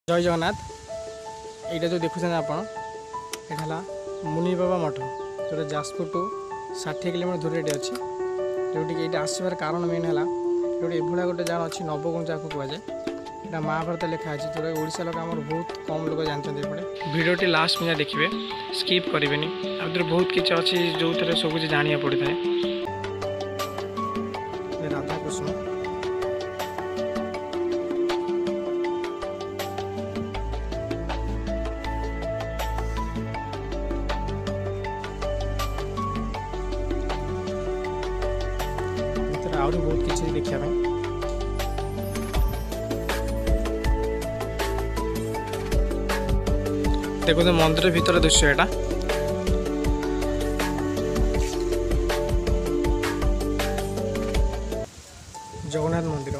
जय जगन्नाथ। यहाँ जो देखुं आप मुनि बाबा मठ जो जाजपुर टू 60 किलोमीटर दूर अच्छी जोटि ये आसबार कारण मेन है जो एभा गोटे जान अच्छी नवगुंजा को कहुए यहाँ महाभारत लिखाई जो ओडिशा लोक आम बहुत कम लोग जानते एपटे भिडियोटी लास्ट में देखिए स्किप करेंगे आ बहुत किसी अच्छी जो थे सब कुछ जाना पड़ता है। राधाकृष्ण आहरी बहुत किसी देखा देखो मंदिर भीतर दृश्य एटा जगन्नाथ मंदिर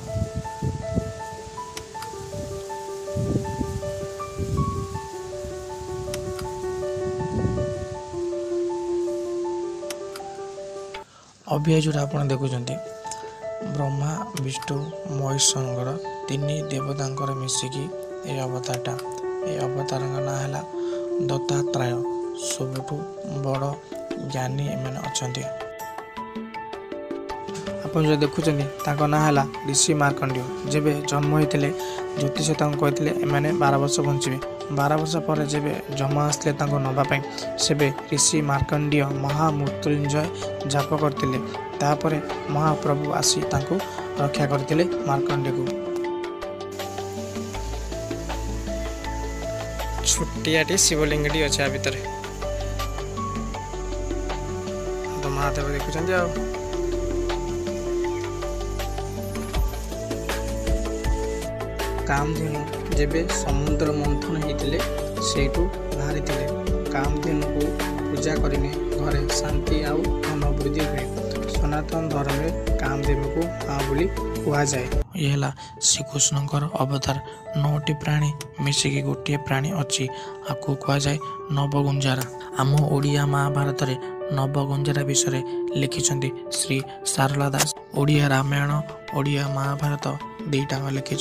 अभी जो आप देखुं ब्रह्मा विष्णु महेश्वर तीन देवता मिसिकी ये अवतारटा ये अवतार ना है दत्तात्रय सबुठु बड़ ज्ञानी एम अच्छा आप जो देखुं ना है ऋषि मार्कंडेय जब जन्म होते ज्योतिष कहते एम 12 वर्ष बंचे 12 वर्ष पर जब जम आसते नापी से ऋषि मार्कंडेय महामृत्युंजय जाप करते तापर महाप्रभु आसी रक्षा करते मार्कंडेय को। छोटियाटी शिवलिंगटी अच्छे भितर तो महादेव देखुं कामधेनु जेबे समुद्र मंथन होते से बाहरी कामधेनु को पूजा करें घरे शांति आउ धन वृद्धि हुए। सनातन धर्म में कामधेनु को माँ बोली कह जाए। यह श्रीकृष्ण अवतार 9टी प्राणी मिसिकी गोटे प्राणी अच्छी आपको कह जाए नवगुंजारा। आम ओडिया महाभारत रे नवगुंजारा विषय लिखिं श्री सारला दास। ओडिया रामायण ओडिया महाभारत दुईटा लिखिं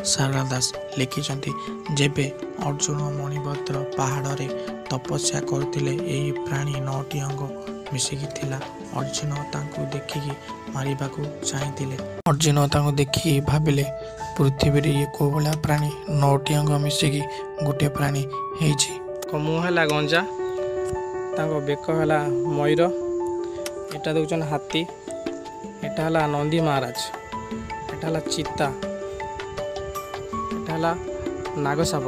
सारला दास लिखिं जेबे अर्जुन मणिभद्र पहाड़ रे तपस्या करथिले एही प्राणी 9टी अंग मिसिकी थिला। अर्जुन तांको देखिकी मारिबा को चाहते अर्जुन तांको देखिकी भाविले पृथ्वी रे ये को भला प्राणी 9टी अंग मिसिकी गोटे प्राणी हेछि। मुँह है गंजा तांको बेक है मयूर एटा देखुन हाथी एटा है नंदी महाराज एटा है चिता एटा है नागसाप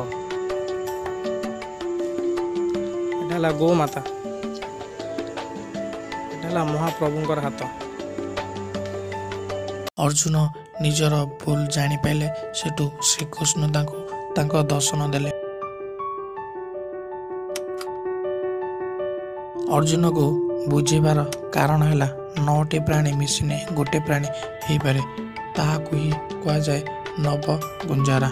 एटा है गोमाता एटा महाप्रभुंकर हाथ। अर्जुन निजर भूल जानी पाइले सेठू श्रीकृष्ण तांको दर्शन देले। अर्जुन को बुझेबार कारण है 9टी प्राणी मिसिने गोटे प्राणी हो पारे ताहाकु ही कह जाए नव गुंजारा।